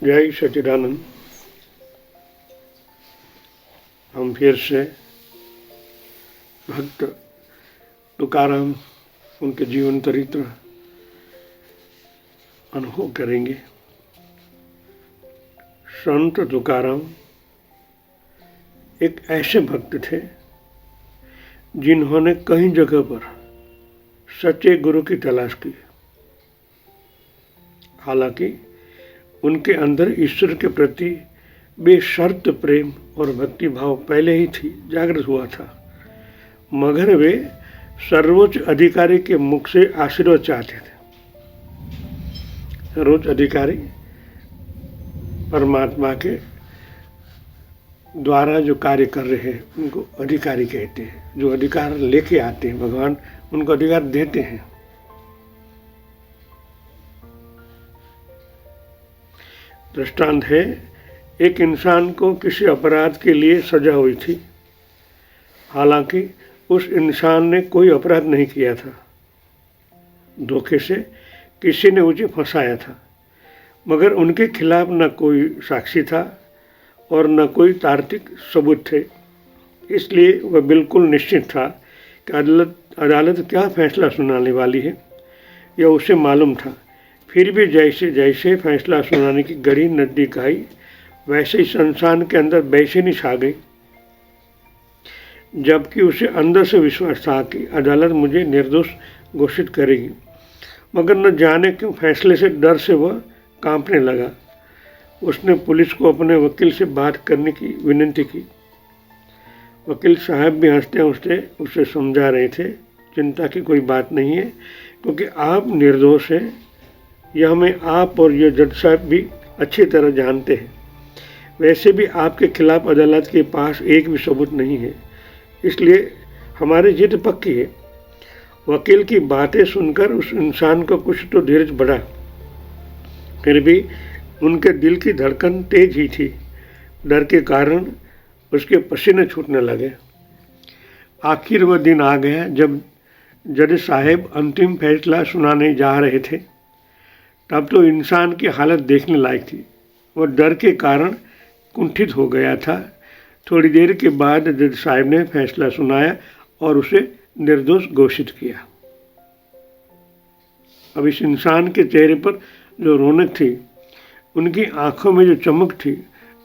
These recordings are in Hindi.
जय सच्चिदानंद। हम फिर से भक्त तुकाराम, उनके जीवन चरित्र अनुभव करेंगे। संत तुकाराम एक ऐसे भक्त थे जिन्होंने कई जगह पर सच्चे गुरु की तलाश की। हालांकि उनके अंदर ईश्वर के प्रति बेशर्त प्रेम और भक्ति भाव पहले ही थी, जागृत हुआ था, मगर वे सर्वोच्च अधिकारी के मुख से आशीर्वाद चाहते थे। सर्वोच्च अधिकारी परमात्मा के द्वारा जो कार्य कर रहे हैं उनको अधिकारी कहते हैं। जो अधिकार लेके आते हैं भगवान उनको अधिकार देते हैं। दृष्टांत है, एक इंसान को किसी अपराध के लिए सजा हुई थी। हालांकि उस इंसान ने कोई अपराध नहीं किया था। धोखे से किसी ने उसे फंसाया था, मगर उनके खिलाफ न कोई साक्षी था और न कोई तार्किक सबूत थे। इसलिए वह बिल्कुल निश्चित था कि अदालत क्या फैसला सुनाने वाली है, यह उसे मालूम था। फिर भी जैसे जैसे फैसला सुनाने की घड़ी नज़दीक आई, वैसे ही इंसान के अंदर बेचैनी छा गई, जबकि उसे अंदर से विश्वास था कि अदालत मुझे निर्दोष घोषित करेगी। मगर न जाने क्यों फैसले से डर से वह कांपने लगा। उसने पुलिस को अपने वकील से बात करने की विनती की। वकील साहब भी हंसते हंसते उसे समझा रहे थे, चिंता की कोई बात नहीं है, क्योंकि आप निर्दोष हैं। यह हमें आप और ये जज साहब भी अच्छी तरह जानते हैं। वैसे भी आपके खिलाफ अदालत के पास एक भी सबूत नहीं है, इसलिए हमारी जीत पक्की है। वकील की बातें सुनकर उस इंसान को कुछ तो धीरज बढ़ा। फिर भी उनके दिल की धड़कन तेज ही थी। डर के कारण उसके पसीने छूटने लगे। आखिर वह दिन आ गया जब जज साहब अंतिम फैसला सुनाने जा रहे थे। तब तो इंसान की हालत देखने लायक थी। वह डर के कारण कुंठित हो गया था। थोड़ी देर के बाद जज साहब ने फैसला सुनाया और उसे निर्दोष घोषित किया। अब इस इंसान के चेहरे पर जो रौनक थी, उनकी आंखों में जो चमक थी,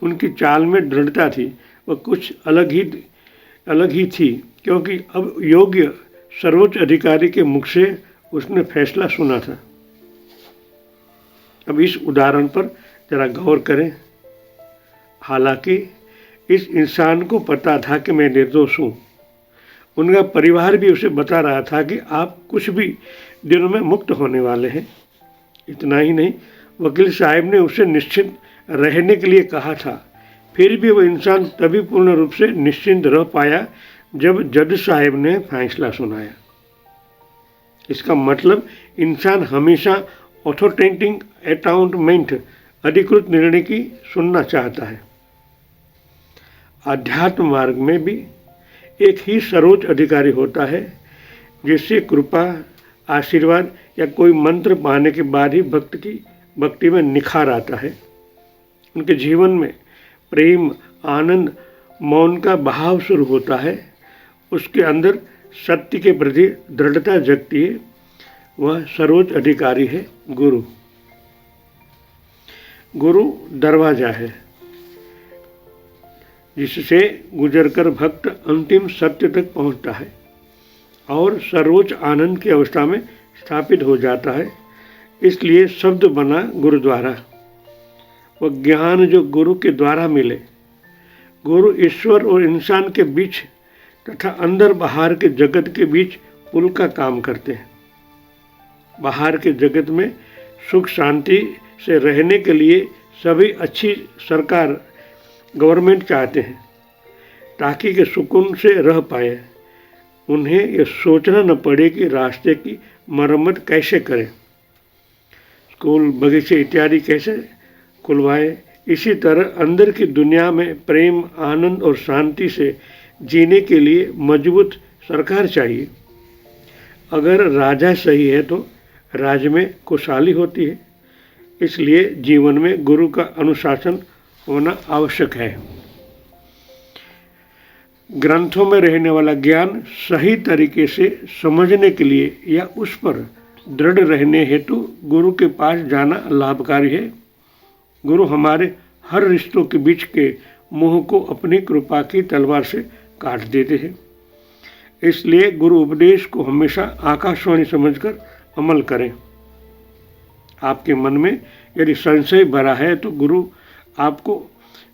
उनकी चाल में दृढ़ता थी, वह कुछ अलग ही थी, क्योंकि अब योग्य सर्वोच्च अधिकारी के मुख से उसने फैसला सुना था। अब इस उदाहरण पर जरा गौर करें। हालांकि इस इंसान को पता था कि मैं निर्दोष हूँ। उनका परिवार भी उसे बता रहा था कि आप कुछ भी दिनों में मुक्त होने वाले हैं। इतना ही नहीं, वकील साहब ने उसे निश्चित रहने के लिए कहा था। फिर भी वह इंसान तभी पूर्ण रूप से निश्चिंत रह पाया जब जज साहब ने फैसला सुनाया। इसका मतलब इंसान हमेशा ऑथोरेटिंग अटाउंटमेंट, अधिकृत निर्णय की सुनना चाहता है। आध्यात्म मार्ग में भी एक ही सर्वोच्च अधिकारी होता है, जिससे कृपा, आशीर्वाद या कोई मंत्र पाने के बाद ही भक्त की भक्ति में निखार आता है। उनके जीवन में प्रेम, आनंद, मौन का बहाव शुरू होता है। उसके अंदर सत्य के प्रति दृढ़ता जगती है। वह सर्वोच्च अधिकारी है गुरु। गुरु दरवाजा है जिससे गुजरकर भक्त अंतिम सत्य तक पहुंचता है और सर्वोच्च आनंद की अवस्था में स्थापित हो जाता है। इसलिए शब्द बना गुरुद्वारा। वह ज्ञान जो गुरु के द्वारा मिले। गुरु ईश्वर और इंसान के बीच तथा अंदर बाहर के जगत के बीच पुल का काम करते हैं। बाहर के जगत में सुख शांति से रहने के लिए सभी अच्छी सरकार, गवर्नमेंट चाहते हैं ताकि के सुकून से रह पाए। उन्हें यह सोचना न पड़े कि रास्ते की मरम्मत कैसे करें, स्कूल, बगीचे इत्यादि कैसे खुलवाए। इसी तरह अंदर की दुनिया में प्रेम, आनंद और शांति से जीने के लिए मजबूत सरकार चाहिए। अगर राजा सही है तो राज्य में खुशहाली होती है। इसलिए जीवन में गुरु का अनुशासन होना आवश्यक है। ग्रंथों में रहने वाला ज्ञान सही तरीके से समझने के लिए या उस पर दृढ़ रहने हेतु गुरु के पास जाना लाभकारी है। गुरु हमारे हर रिश्तों के बीच के मोह को अपनी कृपा की तलवार से काट देते हैं। इसलिए गुरु उपदेश को हमेशा आकाशवाणी समझकर अमल करें। आपके मन में यदि संशय भरा है तो गुरु आपको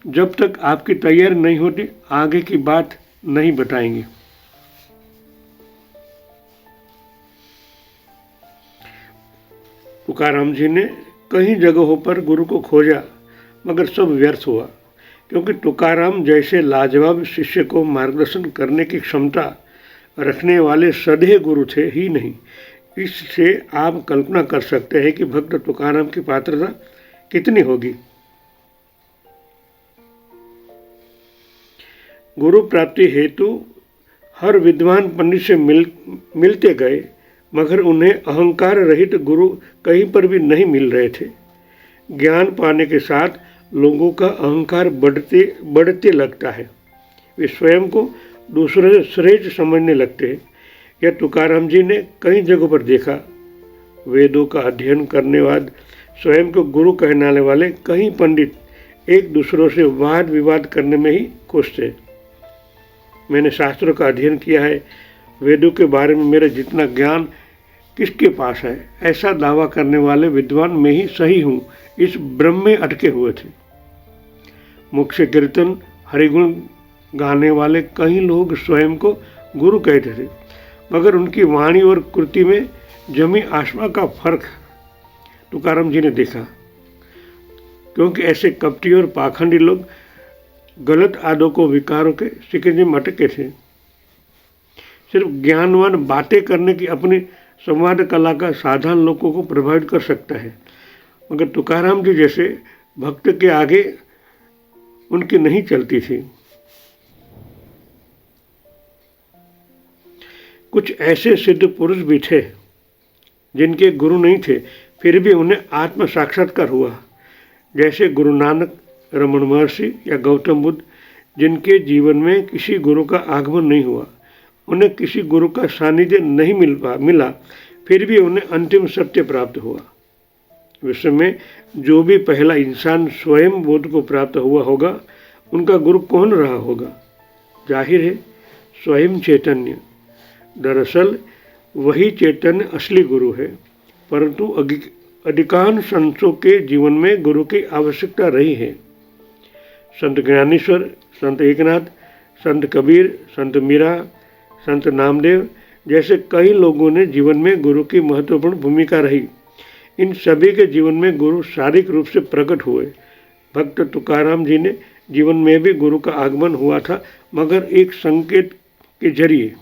जब तक आपकी तैयारी नहीं होती आगे की बात नहीं बताएंगे। तुकाराम जी ने कई जगहों पर गुरु को खोजा मगर सब व्यर्थ हुआ, क्योंकि तुकाराम जैसे लाजवाब शिष्य को मार्गदर्शन करने की क्षमता रखने वाले सधे गुरु थे ही नहीं। इससे आप कल्पना कर सकते हैं कि भक्त तुकाराम की पात्रता कितनी होगी। गुरु प्राप्ति हेतु हर विद्वान पंडित से मिलते गए, मगर उन्हें अहंकार रहित गुरु कहीं पर भी नहीं मिल रहे थे। ज्ञान पाने के साथ लोगों का अहंकार बढ़ते लगता है। वे स्वयं को दूसरे से श्रेष्ठ समझने लगते हैं। यह तुकाराम जी ने कई जगहों पर देखा। वेदों का अध्ययन करने बाद स्वयं को गुरु कहने वाले कई पंडित एक दूसरों से वाद विवाद करने में ही खुश थे। मैंने शास्त्रों का अध्ययन किया है, वेदों के बारे में मेरा जितना ज्ञान किसके पास है, ऐसा दावा करने वाले विद्वान में ही सही हूँ, इस भ्रम में अटके हुए थे। मुख से कीर्तन हरिगुण गाने वाले कई लोग स्वयं को गुरु कहते थे, मगर उनकी वाणी और कृति में जमी आसमान का फर्क तुकाराम जी ने देखा। क्योंकि ऐसे कपटी और पाखंडी लोग गलत आदतों विकारों के शिकंजे में अटके थे। सिर्फ ज्ञानवान बातें करने की अपनी संवाद कला का साधन लोगों को प्रभावित कर सकता है, मगर तुकाराम जी जैसे भक्त के आगे उनकी नहीं चलती थी। कुछ ऐसे सिद्ध पुरुष भी थे जिनके गुरु नहीं थे, फिर भी उन्हें आत्म साक्षात्कार हुआ, जैसे गुरु नानक, रमन महर्षि या गौतम बुद्ध, जिनके जीवन में किसी गुरु का आगमन नहीं हुआ, उन्हें किसी गुरु का सानिध्य नहीं मिला, फिर भी उन्हें अंतिम सत्य प्राप्त हुआ। विश्व में जो भी पहला इंसान स्वयं बोध को प्राप्त हुआ होगा, उनका गुरु कौन रहा होगा? जाहिर है स्वयं चैतन्य। दरअसल वही चैतन्य असली गुरु है, परंतु अधिकांश संतों के जीवन में गुरु की आवश्यकता रही है। संत ज्ञानेश्वर, संत एकनाथ, संत कबीर, संत मीरा, संत नामदेव जैसे कई लोगों ने जीवन में गुरु की महत्वपूर्ण भूमिका रही। इन सभी के जीवन में गुरु शारीरिक रूप से प्रकट हुए। भक्त तुकाराम जी ने जीवन में भी गुरु का आगमन हुआ था, मगर एक संकेत के जरिए।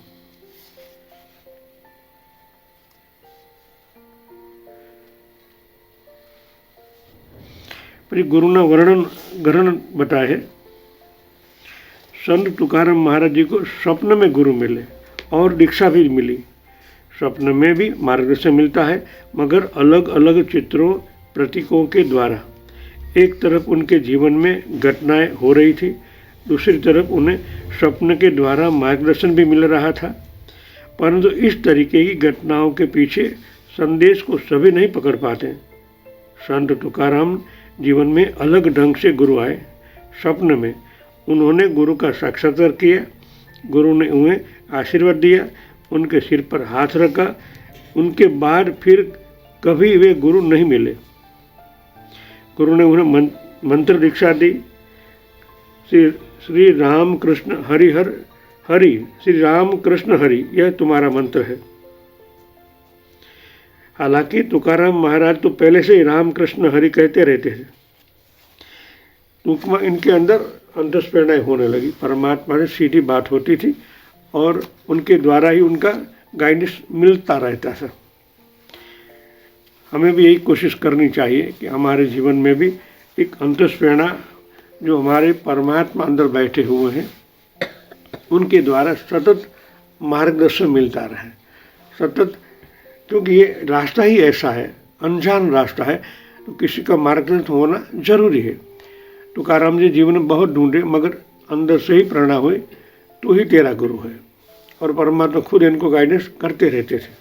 गुरु ने वर्णन बताए है। संत तुकाराम महाराज जी को स्वप्न में गुरु मिले और दीक्षा भी मिली। स्वप्न में भी मार्गदर्शन मिलता है, मगर अलग अलग चित्रों, प्रतीकों के द्वारा। एक तरफ उनके जीवन में घटनाएं हो रही थी, दूसरी तरफ उन्हें स्वप्न के द्वारा मार्गदर्शन भी मिल रहा था। परंतु इस तरीके की घटनाओं के पीछे संदेश को सभी नहीं पकड़ पाते। संत तुकाराम जीवन में अलग ढंग से गुरु आए। स्वप्न में उन्होंने गुरु का साक्षात्कार किया। गुरु ने उन्हें आशीर्वाद दिया, उनके सिर पर हाथ रखा। उनके बाद फिर कभी वे गुरु नहीं मिले। गुरु ने उन्हें मंत्र दीक्षा दी। श्री राम कृष्ण हरि हरि, श्री राम कृष्ण हरि, यह तुम्हारा मंत्र है। हालांकि तुकाराम महाराज तो पहले से ही राम कृष्ण हरि कहते रहते थे। टूंक इनके अंदर अंतस्प्रेरणाएं होने लगी। परमात्मा से सीधी बात होती थी और उनके द्वारा ही उनका गाइडेंस मिलता रहता था। हमें भी यही कोशिश करनी चाहिए कि हमारे जीवन में भी एक अंतस्प्रेरणा जो हमारे परमात्मा अंदर बैठे हुए हैं, उनके द्वारा सतत मार्गदर्शन मिलता रहे। सतत, क्योंकि ये रास्ता ही ऐसा है, अनजान रास्ता है। तो किसी का मार्गदर्शन होना जरूरी है। तुकाराम जी जीवन में बहुत ढूंढे मगर अंदर से ही प्रेरणा हुई तो ही तेरा गुरु है, और परमात्मा खुद इनको गाइडेंस करते रहते थे।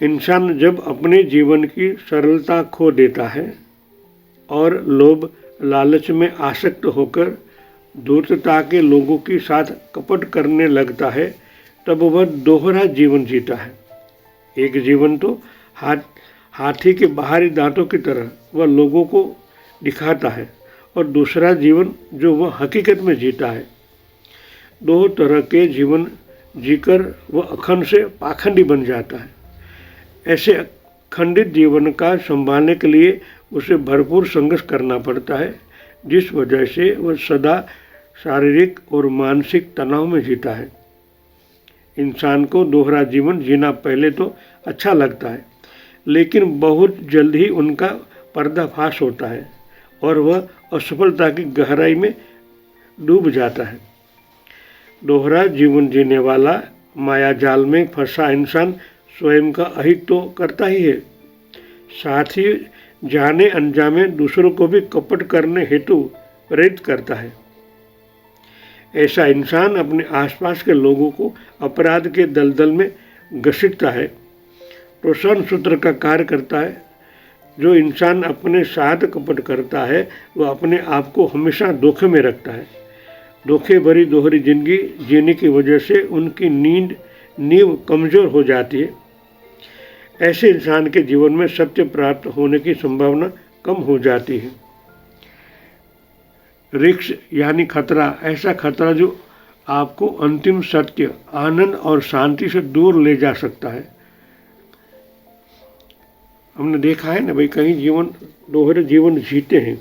इंसान जब अपने जीवन की सरलता खो देता है और लोभ लालच में आसक्त होकर धूर्तता के लोगों के साथ कपट करने लगता है, तब वह दोहरा जीवन जीता है। एक जीवन तो हाथी के बाहरी दांतों की तरह वह लोगों को दिखाता है, और दूसरा जीवन जो वह हकीकत में जीता है। दो तरह के जीवन जीकर वह अखंड से पाखंडी बन जाता है। ऐसे खंडित जीवन का संभालने के लिए उसे भरपूर संघर्ष करना पड़ता है, जिस वजह से वह सदा शारीरिक और मानसिक तनाव में जीता है। इंसान को दोहरा जीवन जीना पहले तो अच्छा लगता है, लेकिन बहुत जल्द ही उनका पर्दाफाश होता है और वह असफलता की गहराई में डूब जाता है। दोहरा जीवन जीने वाला माया जाल में फंसा इंसान स्वयं का अहित तो करता ही है, साथ ही जाने अनजाने दूसरों को भी कपट करने हेतु प्रेरित करता है। ऐसा इंसान अपने आसपास के लोगों को अपराध के दलदल में घसीटता है, प्रोत्साहन सूत्र का कार्य करता है। जो इंसान अपने साथ कपट करता है वह अपने आप को हमेशा धोखे में रखता है। धोखे भरी दोहरी जिंदगी जीने की वजह से उनकी नींव कमज़ोर हो जाती है। ऐसे इंसान के जीवन में सत्य प्राप्त होने की संभावना कम हो जाती है। रिस्क यानी खतरा, ऐसा खतरा जो आपको अंतिम सत्य, आनंद और शांति से दूर ले जा सकता है। हमने देखा है ना भाई, कहीं जीवन दोहरे जीवन जीते हैं।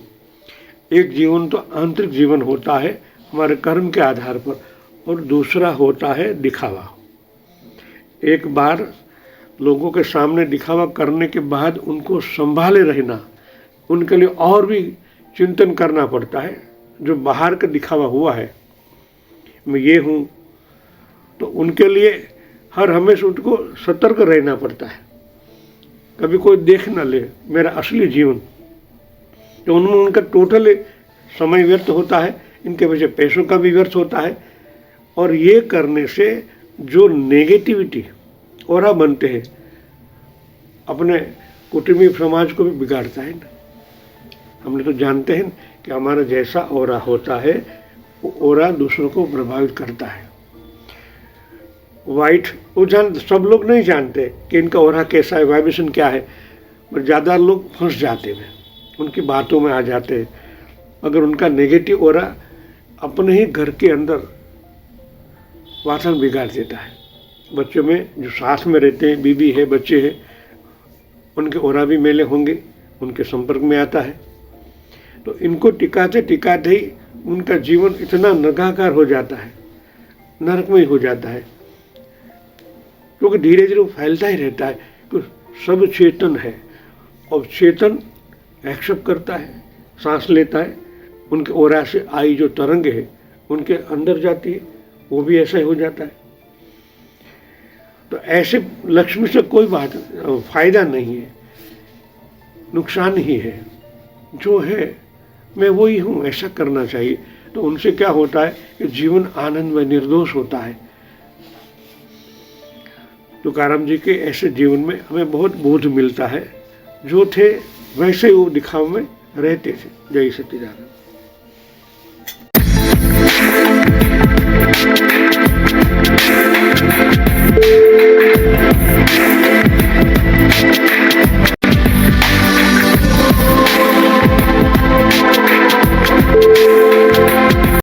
एक जीवन तो आंतरिक जीवन होता है हमारे कर्म के आधार पर, और दूसरा होता है दिखावा। एक बार लोगों के सामने दिखावा करने के बाद उनको संभाले रहना, उनके लिए और भी चिंतन करना पड़ता है। जो बाहर का दिखावा हुआ है, मैं ये हूँ, तो उनके लिए हर हमेशा उनको सतर्क रहना पड़ता है, कभी कोई देख न ले मेरा असली जीवन। तो उनमें उनका टोटल समय व्यर्थ होता है, इनके वजह पैसों का भी व्यर्थ होता है, और ये करने से जो नेगेटिविटी ओरा बनते हैं अपने कुटुंबी समाज को भी बिगाड़ता है ना। हमने तो जानते हैं कि हमारा जैसा ओरा होता है वो ओरा दूसरों को प्रभावित करता है। वाइट वो सब लोग नहीं जानते कि इनका ओरा कैसा है, वाइब्रेशन क्या है, पर ज़्यादा लोग फंस जाते हैं, उनकी बातों में आ जाते हैं। अगर उनका नेगेटिव ओरा अपने ही घर के अंदर वातावरण बिगाड़ देता है। बच्चों में जो साथ में रहते हैं, बीवी है, बच्चे हैं, उनके ओरा भी मेले होंगे, उनके संपर्क में आता है। तो इनको टिकाते टिकाते ही उनका जीवन इतना नरकाकार हो जाता है, नरकमय हो जाता है, क्योंकि धीरे धीरे वो फैलता ही रहता है। तो सब चेतन है, और चेतन एक्सेप्ट करता है, सांस लेता है, उनके ओरा से आई जो तरंग है उनके अंदर जाती है, वो भी ऐसा ही हो जाता है। तो ऐसे लक्ष्मी से कोई बात फायदा नहीं है, नुकसान ही है। जो है मैं वही हूँ, ऐसा करना चाहिए। तो उनसे क्या होता है कि जीवन आनंद में निर्दोष होता है। तुकाराम जी के ऐसे जीवन में हमें बहुत बोध मिलता है। जो थे वैसे वो दिखाव में रहते थे। जय सच्चिदानंद।